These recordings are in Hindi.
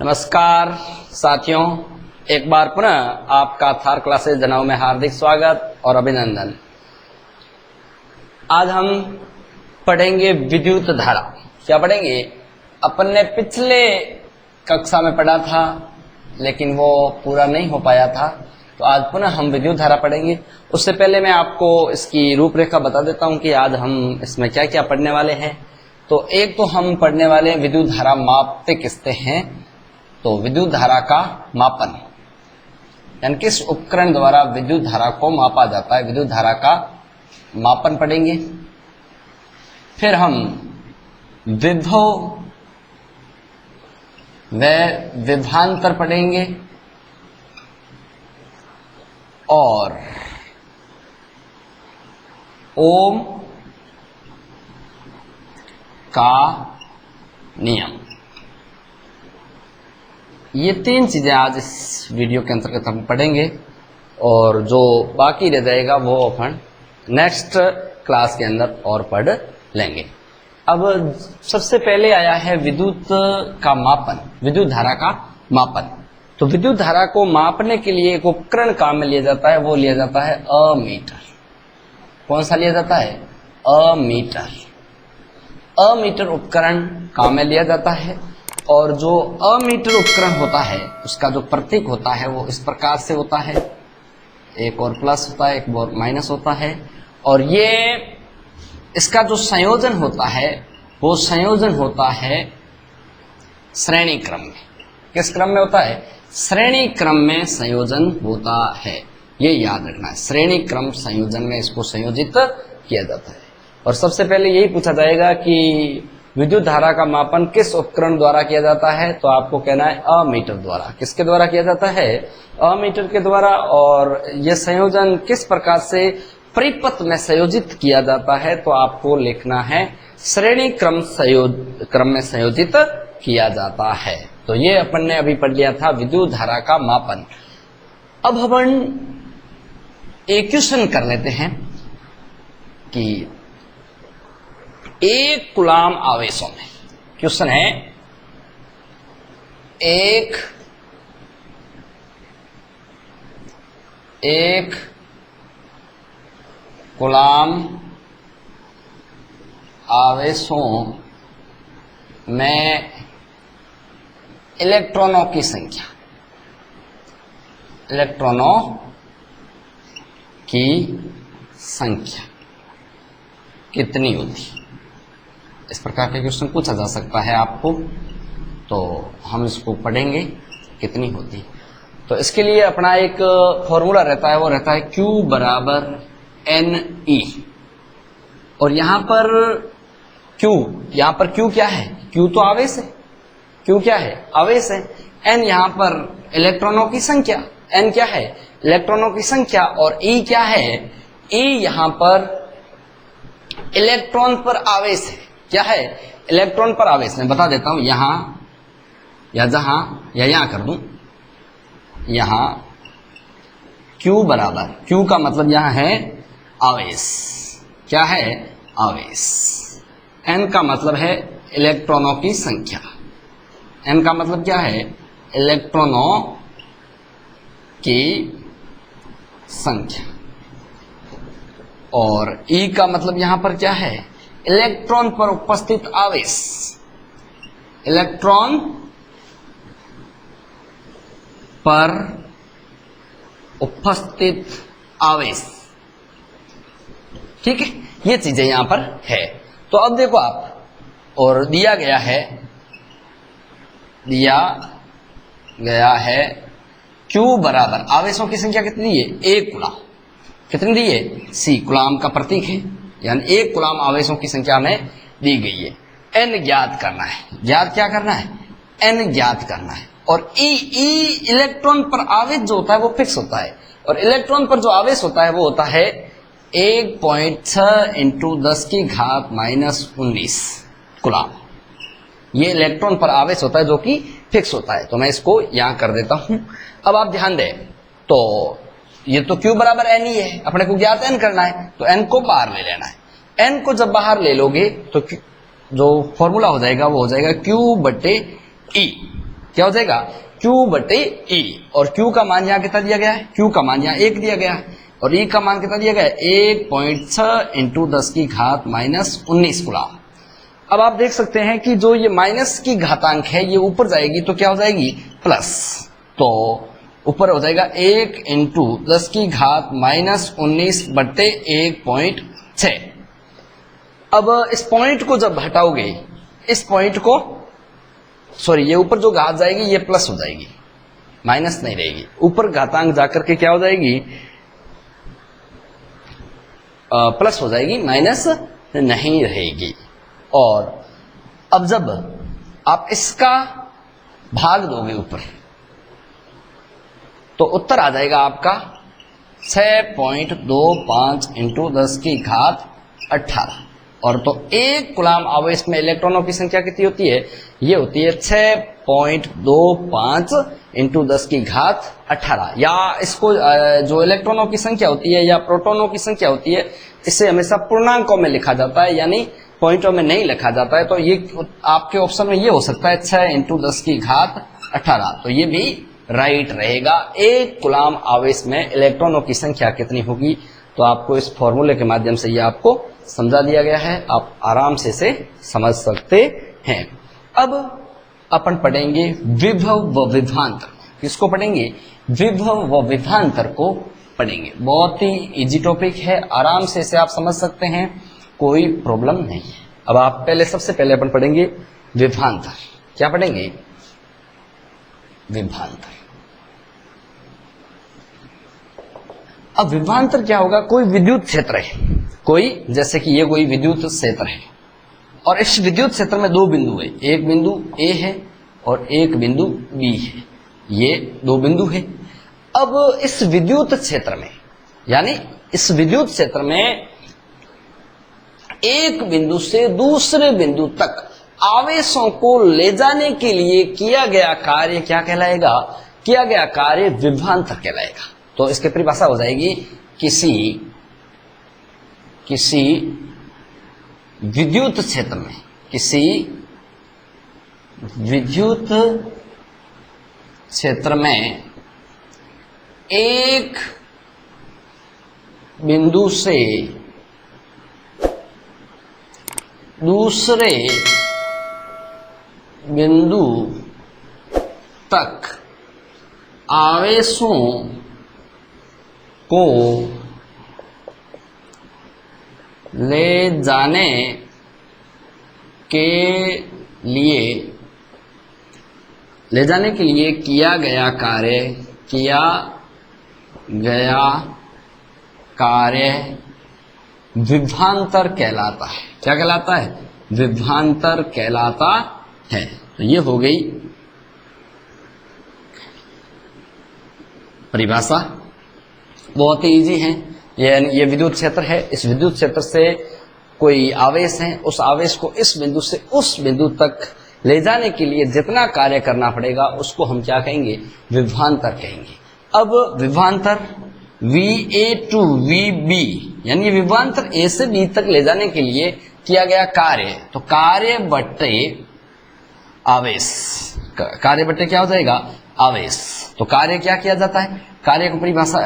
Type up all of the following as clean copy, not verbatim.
नमस्कार साथियों, एक बार पुनः आपका थार क्लासेस जनाओ में हार्दिक स्वागत और अभिनंदन। आज हम पढ़ेंगे विद्युत धारा। क्या पढ़ेंगे? अपन ने पिछले कक्षा में पढ़ा था लेकिन वो पूरा नहीं हो पाया था, तो आज पुनः हम विद्युत धारा पढ़ेंगे। उससे पहले मैं आपको इसकी रूपरेखा बता देता हूं कि आज हम इसमें क्या क्या पढ़ने वाले हैं। तो एक तो हम पढ़ने वाले हैं विद्युत धारा मापते किससे हैं। तो विद्युत धारा का मापन, यानी किस उपकरण द्वारा विद्युत धारा को मापा जाता है, विद्युत धारा का मापन पढ़ेंगे। फिर हम विभव व विभवांतर पढ़ेंगे और ओम का नियम। ये तीन चीजें आज इस वीडियो के अंतर्गत हम पढ़ेंगे और जो बाकी रह जाएगा वो अपन नेक्स्ट क्लास के अंदर और पढ़ लेंगे। अब सबसे पहले आया है विद्युत का मापन, विद्युत धारा का मापन। तो विद्युत धारा को मापने के लिए एक उपकरण काम में लिया जाता है, वो लिया जाता है अमीटर। कौन सा लिया जाता है? अमीटर। अमीटर उपकरण काम में लिया जाता है और जो अमीटर उपकरण होता है उसका जो प्रतीक होता है वो इस प्रकार से होता है, एक और प्लस होता है, एक और माइनस होता है। और ये इसका जो संयोजन होता है वो संयोजन होता है श्रेणी क्रम में। किस क्रम में होता है? श्रेणी क्रम में संयोजन होता है, ये याद रखना है। श्रेणी क्रम संयोजन में इसको संयोजित किया जाता है। और सबसे पहले यही पूछा जाएगा कि विद्युत धारा का मापन किस उपकरण द्वारा किया जाता है, तो आपको कहना है अमीटर द्वारा। किसके द्वारा किया जाता है? अमीटर के द्वारा। और यह संयोजन किस प्रकार से परिपथ में संयोजित किया जाता है, तो आपको लिखना है श्रेणी क्रम में संयोजित किया जाता है। तो ये अपन ने अभी पढ़ लिया था विद्युत धारा का मापन। अब अपन इक्वेशन कर लेते हैं कि एक कूलाम आवेशों में, क्वेश्चन है एक कूलाम आवेशों में इलेक्ट्रॉनों की संख्या, इलेक्ट्रॉनों की संख्या कितनी होती? इस प्रकार का क्वेश्चन पूछा जा सकता है आपको, तो हम इसको पढ़ेंगे कितनी होती। तो इसके लिए अपना एक फॉर्मूला रहता है, वो रहता है Q बराबर NE। और यहाँ पर Q क्या है? Q तो आवेश है। Q क्या है? आवेश है। N यहाँ पर इलेक्ट्रॉनों की संख्या, N क्या है? इलेक्ट्रॉनों की संख्या। और E क्या है? E यहाँ पर इलेक्ट्रॉन पर आवेश है। क्या है? इलेक्ट्रॉन पर आवेश। मैं बता देता हूं, यहां या जहां या यहां कर दूं, यहां Q बराबर, Q का मतलब यहां है आवेश। क्या है? आवेश। N का मतलब है इलेक्ट्रॉनों की संख्या। N का मतलब क्या है? इलेक्ट्रॉनों की संख्या। और E का मतलब यहां पर क्या है? इलेक्ट्रॉन पर उपस्थित आवेश। इलेक्ट्रॉन पर उपस्थित आवेश। ठीक है, ये चीजें यहां पर है। तो अब देखो आप, और दिया गया है Q बराबर, आवेशों की संख्या कितनी है? एक कूलाम। कितनी दी है? C कूलाम का प्रतीक है, यानी एक कूलाम आवेशों की संख्या में दी गई है। N ज्ञात करना है। ज्ञात क्या करना है? N ज्ञात करना है। और E इलेक्ट्रॉन पर आवेश जो होता है वो फिक्स होता है, और इलेक्ट्रॉन पर जो आवेश होता है वो होता है 1.6 × 10⁻⁻19 कूलाम। ये इलेक्ट्रॉन पर आवेश होता है जो कि फिक्स होता है। तो मैं इसको यहां कर देता हूं। अब आप ध्यान दें, तो ये तो Q बराबर NE है, अपने को ज्ञात N करना है, तो N को बाहर ले लेना है। N को जब बाहर ले लोगे तो जो फॉर्मूला हो जाएगा वो हो जाएगा Q/E। क्या हो जाएगा Q बटे E, और Q का मान यहाँ कितना दिया गया है, Q का मान यहाँ 1 दिया गया है और E का मान कितना दिया गया है 1.6 इंटू 10 की घात माइनस 19 कूलम। अब आप देख सकते हैं कि जो ये माइनस की घातांक है ये ऊपर जाएगी तो क्या हो जाएगी प्लस, तो ऊपर हो जाएगा 1 इंटू 10 की घात माइनस 19 बटे 1.6। अब इस पॉइंट को जब हटाओगे, इस पॉइंट को सॉरी ये ऊपर जो घात जाएगी ये प्लस हो जाएगी, माइनस नहीं रहेगी, ऊपर घातांक जाकर के क्या हो जाएगी प्लस हो जाएगी, माइनस नहीं रहेगी। और अब जब आप इसका भाग दोगे ऊपर तो उत्तर आ जाएगा आपका 6.25 इंटू 10 की घात 18, और तो एक कूलम आवेश में इलेक्ट्रॉनों की संख्या कितनी होती है, ये होती है 6.25 इंटू 10 की घात 18, या इसको जो इलेक्ट्रॉनों की संख्या होती है या प्रोटॉनों की संख्या होती है इसे हमेशा पूर्णांकों में लिखा जाता है, यानी पॉइंटों में नहीं लिखा जाता है। तो ये आपके ऑप्शन में ये हो सकता है 6 इंटू 10 की घात 18, तो ये भी राइट रहेगा। एक कूलम आवेश में इलेक्ट्रॉनों की संख्या कितनी होगी, तो आपको इस फॉर्मूले के माध्यम से ये आपको समझा दिया गया है, आप आराम से इसे समझ सकते हैं। अब अपन पढ़ेंगे विभव व विभवांतर। किसको पढ़ेंगे, विभव व विभवांतर को पढ़ेंगे। बहुत ही इजी टॉपिक है, आराम से इसे आप समझ सकते हैं, कोई प्रॉब्लम नहीं है। अब आप सबसे पहले अपन पढ़ेंगे विभवांतर। क्या पढ़ेंगे, विभवांतर। अब विभवांतर क्या होगा, कोई विद्युत क्षेत्र है, कोई जैसे कि ये कोई विद्युत क्षेत्र है और इस विद्युत क्षेत्र में दो बिंदु है, एक बिंदु A है और एक बिंदु B है, ये दो बिंदु है। अब इस विद्युत क्षेत्र में, यानी इस विद्युत क्षेत्र में एक बिंदु से दूसरे बिंदु तक आवेशों को ले जाने के लिए किया गया कार्य क्या कहलाएगा, किया गया कार्य विभवांतर कहलाएगा। तो इसकी परिभाषा हो जाएगी किसी विद्युत क्षेत्र में, किसी विद्युत क्षेत्र में एक बिंदु से दूसरे बिंदु तक आवेशों को ले जाने के लिए किया गया कार्य विभवांतर कहलाता है। क्या कहलाता है, विभवांतर कहलाता है। तो ये हो गई परिभाषा, बहुत ही इजी है। ये विद्युत क्षेत्र है, इस विद्युत क्षेत्र से कोई आवेश है, उस आवेश को इस बिंदु से उस बिंदु तक ले जाने के लिए जितना कार्य करना पड़ेगा उसको हम क्या कहेंगे, विभवांतर कहेंगे। अब विभवांतर VA to VB, यानी विभवांतर A से B तक ले जाने के लिए किया गया कार्य, तो कार्य बट्टे आवेश, कार्य बट्टे क्या हो जाएगा, आवेश। तो कार्य क्या किया जाता है, कार्य को परिभाषा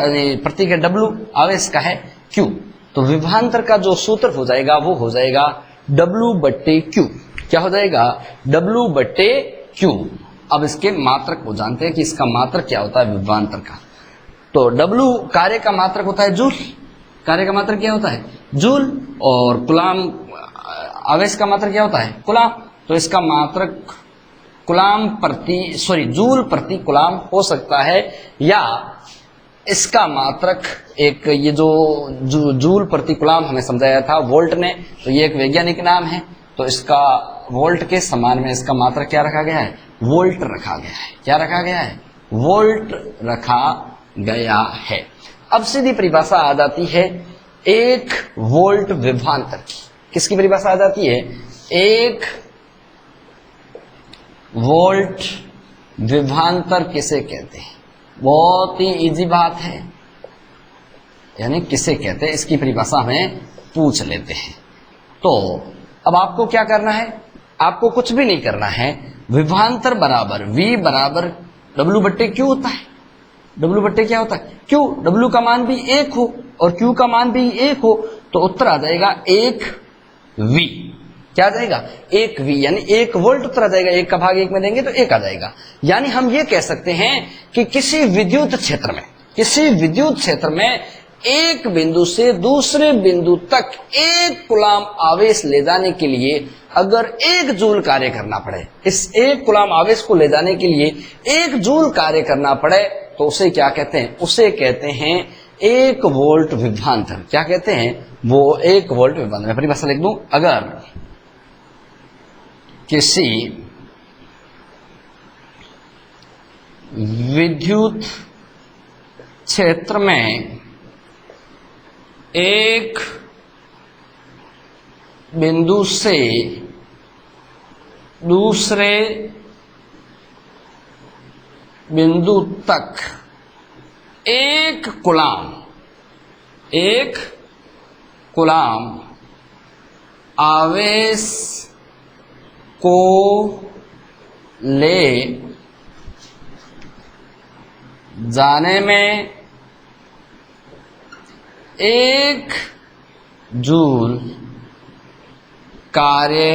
प्रतीक है W, आवेश का है Q, तो विभवांतर का जो सूत्र हो जाएगा वो हो जाएगा W बट्टे Q। क्या हो जाएगा, W बट्टे Q। अब इसके मात्रक को जानते हैं कि इसका मात्रक क्या होता है विभवांतर का। तो W कार्य का मात्रक होता है जूल, कार्य का मात्रक क्या होता है जूल, और कूलम आवेश का मात्रक क्या होता है कूलम। तो इसका मात्रक जूल प्रति कूलम हो सकता है, या इसका मात्रक एक ये जो जूल प्रति कूलम हमें समझाया था वोल्ट ने, तो ये एक वैज्ञानिक नाम है, तो इसका वोल्ट के समान में इसका मात्रक क्या रखा गया है, वोल्ट रखा गया है। क्या रखा गया है, वोल्ट रखा गया है। अब सीधी परिभाषा आ जाती है एक वोल्ट विभवांतर की। किसकी परिभाषा आ जाती है, एक वोल्ट विभवांतर किसे कहते हैं। बहुत ही इजी बात है, यानी किसे कहते हैं इसकी परिभाषा हमें पूछ लेते हैं। तो अब आपको क्या करना है, आपको कुछ भी नहीं करना है, विभवांतर बराबर V बराबर W बट्टे Q होता है। W बट्टे क्या होता है? Q। W का मान भी 1 हो और Q का मान भी 1 हो तो उत्तर आ जाएगा 1V। क्या आ जाएगा? 1V, यानी 1 वोल्ट उत्तर आ जाएगा। 1 का भाग 1 में देंगे तो 1 आ जाएगा। यानी हम ये कह सकते हैं कि किसी विद्युत क्षेत्र में एक बिंदु से दूसरे बिंदु तक 1 कूलाम आवेश ले जाने के लिए अगर 1 जूल कार्य करना पड़े, इस 1 कूलाम आवेश को ले जाने के लिए 1 जूल कार्य करना पड़े तो उसे क्या कहते हैं? उसे कहते हैं 1 वोल्ट विभवांतर। क्या कहते हैं? वो 1 वोल्ट विभवांतर। मैं परिभाषा लिख दूं, अगर किसी विद्युत क्षेत्र में एक बिंदु से दूसरे बिंदु तक 1 कूलाम आवेश को ले जाने में 1 जूल कार्य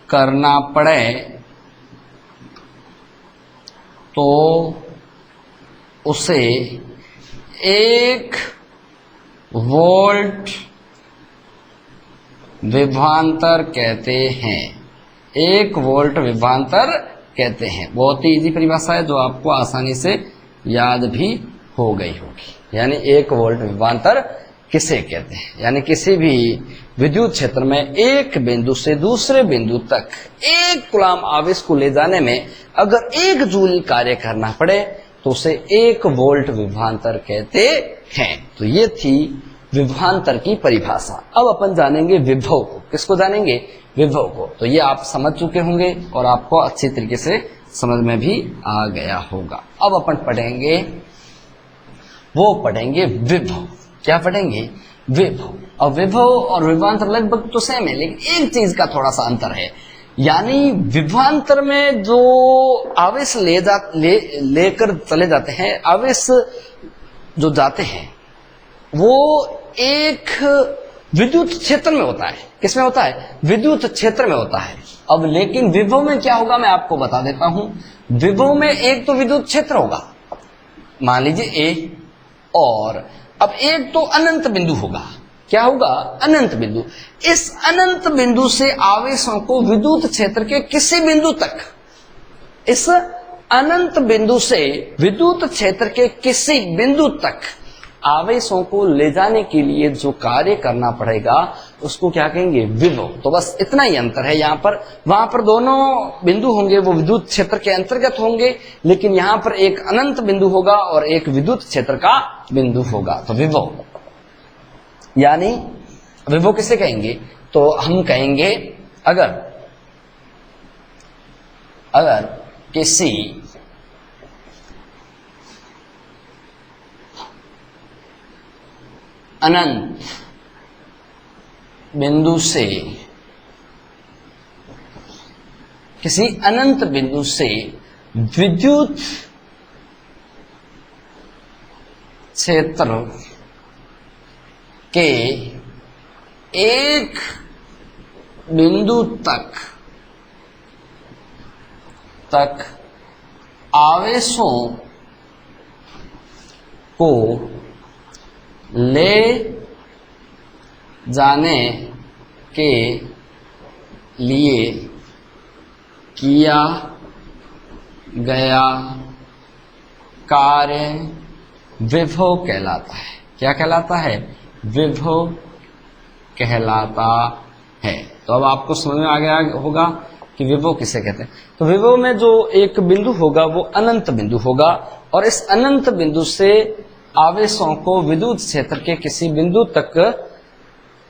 करना पड़े तो उसे 1 वोल्ट विभवांतर कहते हैं। 1 वोल्ट विभवांतर कहते हैं। बहुत ही इजी परिभाषा है जो आपको आसानी से याद भी हो गई होगी। यानी 1 वोल्ट विभवांतर किसे कहते हैं? यानी किसी भी विद्युत क्षेत्र में एक बिंदु से दूसरे बिंदु तक 1 कूलाम आवेश को ले जाने में अगर 1 जूल कार्य करना पड़े तो उसे 1 वोल्ट विभवांतर कहते हैं। तो ये थी विभवांतर की परिभाषा। अब अपन जानेंगे विभव को। किसको जानेंगे? विभव को। तो ये आप समझ चुके होंगे और आपको अच्छी तरीके से समझ में भी आ गया होगा। अब अपन पढ़ेंगे विभव। क्या पढ़ेंगे? विभव। और विभव और विभवांतर लगभग तो सेम है, लेकिन एक चीज का थोड़ा सा अंतर है। यानी विभवांतर में जो आवेश लेकर चले जाते हैं, आवेश जो जाते हैं वो एक विद्युत क्षेत्र में होता है। किसमें होता है? विद्युत क्षेत्र में होता है। अब लेकिन विभव में क्या होगा मैं आपको बता देता हूं। विभव में एक तो विद्युत क्षेत्र होगा, मान लीजिए A, और अब एक तो अनंत बिंदु होगा। क्या होगा? अनंत बिंदु। इस अनंत बिंदु से आवेशों को विद्युत क्षेत्र के किसी बिंदु तक, इस अनंत बिंदु से विद्युत क्षेत्र के किसी बिंदु तक आवेशों को ले जाने के लिए जो कार्य करना पड़ेगा उसको क्या कहेंगे? विभव। तो बस इतना ही अंतर है यहाँ पर। वहां पर दोनों बिंदु होंगे वो विद्युत क्षेत्र के अंतर्गत होंगे, लेकिन यहाँ पर एक अनंत बिंदु होगा और एक विद्युत क्षेत्र का बिंदु होगा। तो विभव, यानी विभव किसे कहेंगे? तो हम कहेंगे अगर किसी अनंत बिंदु से, किसी अनंत बिंदु से विद्युत क्षेत्र के एक बिंदु तक आवेशों को ले जाने के लिए किया गया कार्य विभव कहलाता है। क्या कहलाता है? विभव कहलाता है। तो अब आपको समझ में आ गया होगा कि विभव किसे कहते हैं। तो विभव में जो एक बिंदु होगा वो अनंत बिंदु होगा, और इस अनंत बिंदु से आवेशों को विद्युत क्षेत्र के किसी बिंदु तक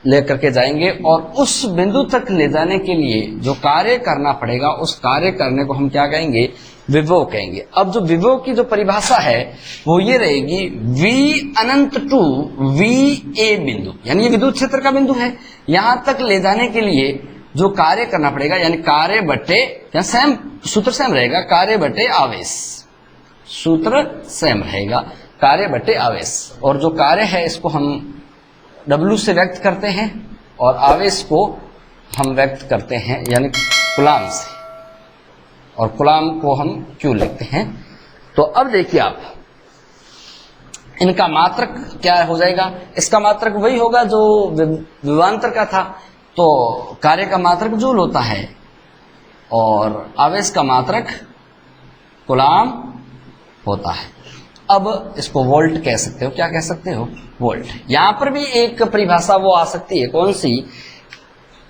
लेकर के जाएंगे, और उस बिंदु तक ले जाने के लिए जो कार्य करना पड़ेगा उस कार्य करने को हम क्या कहेंगे? विभव कहेंगे। अब जो विभव की जो परिभाषा है वो ये रहेगी, V अनंत टू VA बिंदु, यानी ये विद्युत क्षेत्र का बिंदु है, यहां तक ले जाने के लिए जो कार्य करना पड़ेगा, यानी कार्य बटे, या सेम सूत्र सेम रहेगा, कार्य बटे आवेश, सूत्र सेम रहेगा, कार्य बटे आवेश। और जो कार्य है इसको हम W से व्यक्त करते हैं और आवेश को हम व्यक्त करते हैं यानी कूलाम से, और कूलाम को हम Q लिखते हैं। तो अब देखिए आप, इनका मात्रक क्या हो जाएगा, इसका मात्रक वही होगा जो विभवांतर का था, तो कार्य का मात्रक जूल होता है और आवेश का मात्रक कूलाम होता है। अब इसको वोल्ट कह सकते हो, क्या कह सकते हो, वोल्ट। यहां पर भी एक परिभाषा वो आ सकती है, कौन सी,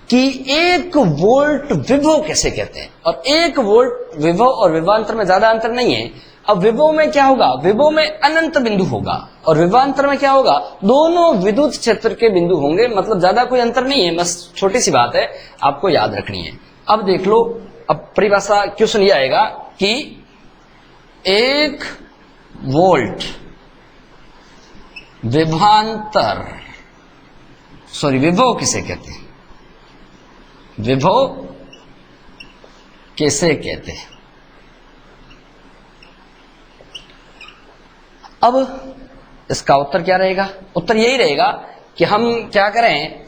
कि एक वोल्ट विभव कैसे कहते हैं, और एक वोल्ट विभव और विभवांतर में ज्यादा अंतर नहीं है। अब विभव में क्या होगा, विभव में अनंत बिंदु होगा, और विभवांतर में क्या होगा, दोनों विद्युत क्षेत्र के बिंदु होंगे, मतलब ज्यादा कोई अंतर नहीं है, बस छोटी सी बात है, आपको याद रखनी है। अब देख लो, अब परिभाषा क्वेश्चन ये आएगा कि एक वोल्ट विभवांतर, सॉरी विभव किसे कहते हैं, विभव किसे कहते हैं। अब इसका उत्तर क्या रहेगा, उत्तर यही रहेगा कि हम क्या करें,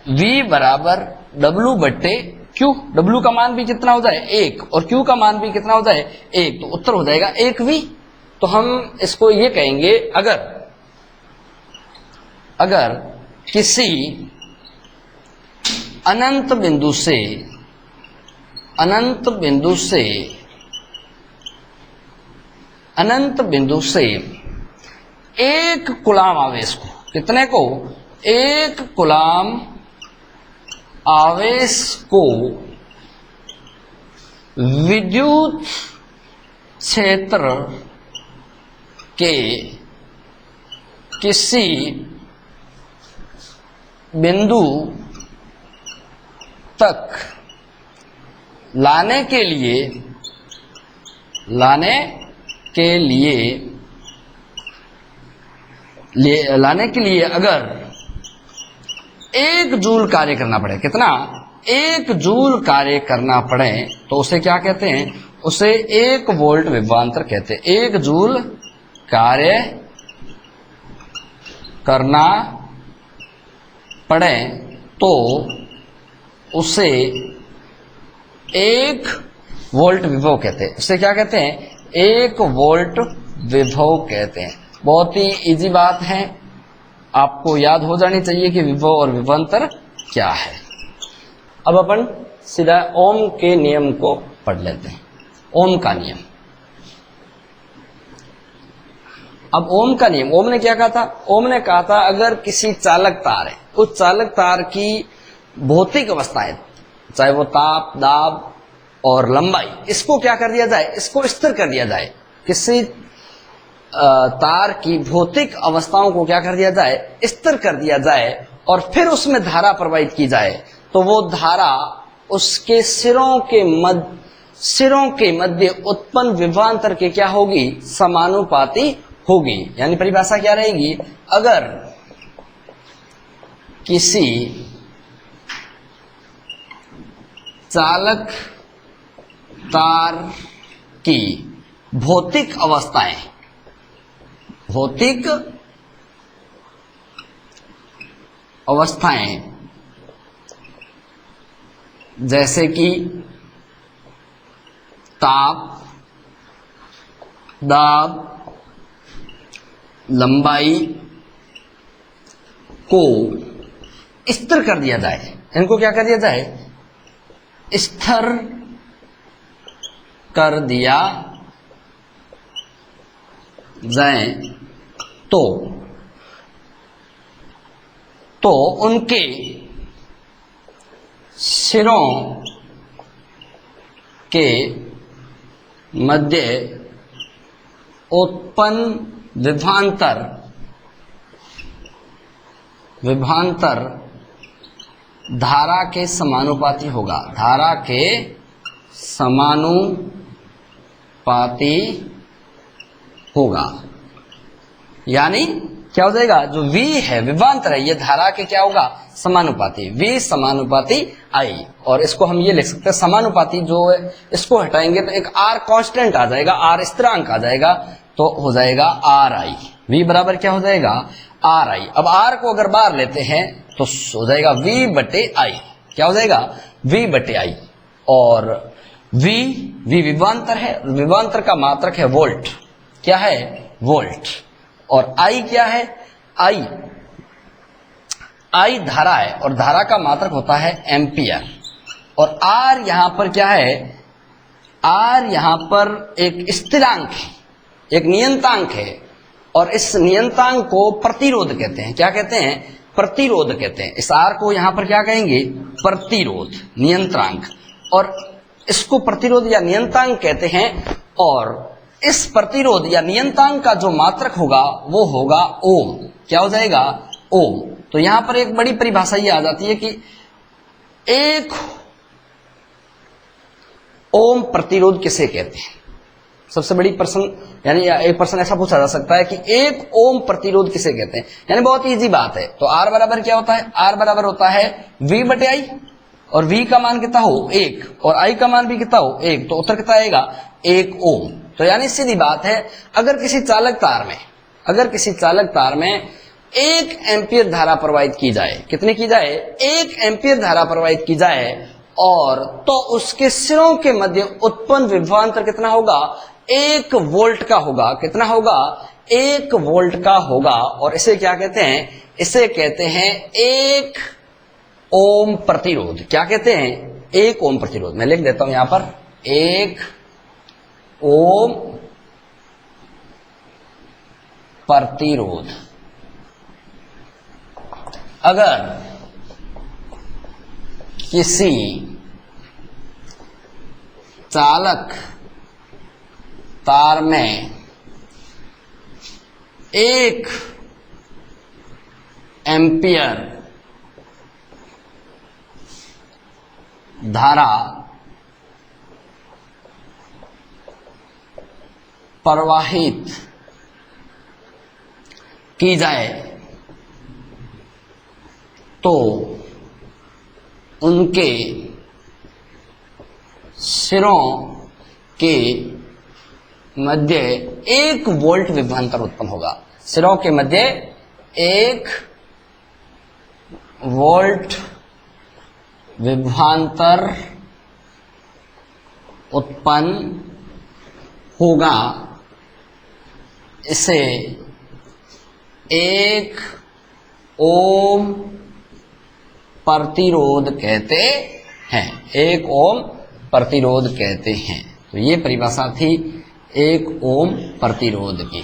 V बराबर W बट्टे Q, W का मान भी कितना हो जाए 1 और Q का मान भी कितना हो जाए 1, तो उत्तर हो जाएगा 1V। तो हम इसको ये कहेंगे, अगर किसी अनंत बिंदु से एक कूलाम आवेश को, कितने को, एक कूलाम आवेश को विद्युत क्षेत्र के किसी बिंदु तक लाने के लिए अगर 1 जूल कार्य करना पड़े, कितना, 1 जूल कार्य करना पड़े, तो उसे क्या कहते हैं, उसे 1 वोल्ट विभवांतर कहते हैं। 1 जूल कार्य करना पड़े तो उसे 1 वोल्ट विभव कहते हैं। उसे क्या कहते हैं, 1 वोल्ट विभव कहते हैं। बहुत ही इजी बात है, आपको याद हो जानी चाहिए कि विभव और विभवांतर क्या है। अब अपन सीधा ओम के नियम को पढ़ लेते हैं। ओम का नियम, अब ओम का नियम, ओम ने क्या कहा था, ओम ने कहा था अगर किसी चालक तार है, उस चालक तार की भौतिक अवस्थाएं, चाहे वो ताप, दाब और लंबाई, इसको क्या कर दिया जाए, इसको स्थिर कर दिया जाए। किसी तार की भौतिक अवस्थाओं को क्या कर दिया जाए, स्थिर कर दिया जाए, और फिर उसमें धारा प्रवाहित की जाए, तो वो धारा उसके सिरों के मध्य उत्पन्न विभवांतर के क्या होगी, समानुपाती होगी। यानी परिभाषा क्या रहेगी, अगर किसी चालक तार की भौतिक अवस्थाएं जैसे कि ताप, दाब, लंबाई को स्थिर कर दिया जाए, इनको क्या कर दिया जाए, स्थिर कर दिया जाए, तो उनके सिरों के मध्य उत्पन्न विभवांतर धारा के समानुपाती होगा, धारा के समानुपाती होगा। यानी क्या हो जाएगा, जो V है विभवांतर है, ये धारा के क्या होगा, समानुपाती, V समानुपाती I। और इसको हम ये लिख सकते हैं समानुपाती, जो है इसको हटाएंगे तो एक R कांस्टेंट आ जाएगा, R स्थिरांक आ जाएगा, तो हो जाएगा RI। V बराबर क्या हो जाएगा, RI। अब R को अगर बाहर लेते हैं तो हो जाएगा V बटे I। क्या हो जाएगा, V बटे I। और V विभवांतर है, विभवांतर का मात्रक है वोल्ट, क्या है, वोल्ट। और I क्या है, I धारा है, और धारा का मात्रक होता है एम्पियर। और R यहां पर क्या है, R यहां पर एक स्थिरांक है, एक नियंतांक है, और इस नियंतांक को प्रतिरोध कहते हैं। क्या कहते हैं, प्रतिरोध कहते हैं। इस R को यहां पर क्या कहेंगे, प्रतिरोध, नियंत्रांक, और इसको प्रतिरोध या नियंतांक कहते हैं। और इस प्रतिरोध या नियंतांक का जो मात्रक होगा वो होगा ओम। क्या हो जाएगा, ओम। तो यहां पर एक बड़ी परिभाषा ये आ जाती है कि एक ओम प्रतिरोध किसे कहते हैं। सबसे बड़ी प्रश्न, यानी एक प्रश्न ऐसा पूछा जा सकता है कि एक ओम प्रतिरोध किसे कहते हैं, यानी बहुत इजी बात है। तो R बराबर क्या होता है, R बराबर होता है V बटे I, और V का मान कितना हो, 1, और I का मान भी कितना हो, 1, तो उत्तर कितना आएगा, 1 ओम। तो यानी सीधी बात है, अगर किसी चालक तार में 1 एम्पियर धारा प्रवाहित की जाए, कितनी की जाए, 1 एम्पियर धारा प्रवाहित की जाए, और तो उसके सिरों के मध्य उत्पन्न विभवांतर कितना होगा, 1 वोल्ट का होगा। कितना होगा, 1 वोल्ट का होगा। और इसे क्या कहते हैं, इसे कहते हैं 1 ओम प्रतिरोध। क्या कहते हैं, 1 ओम प्रतिरोध। मैं लिख देता हूं यहां पर, 1 ओम प्रतिरोध। अगर किसी चालक तार में 1 एम्पियर धारा प्रवाहित की जाए तो उनके सिरों के मध्य 1 वोल्ट विभवांतर उत्पन्न होगा। सिरों के मध्य 1 वोल्ट विभवांतर उत्पन्न होगा। इसे 1 ओम प्रतिरोध कहते हैं, 1 ओम प्रतिरोध कहते हैं। तो ये परिभाषा थी 1 ओम प्रतिरोध की।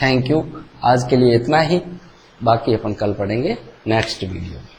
Thank you. आज के लिए इतना ही, बाकी अपन कल पढ़ेंगे नेक्स्ट वीडियो में।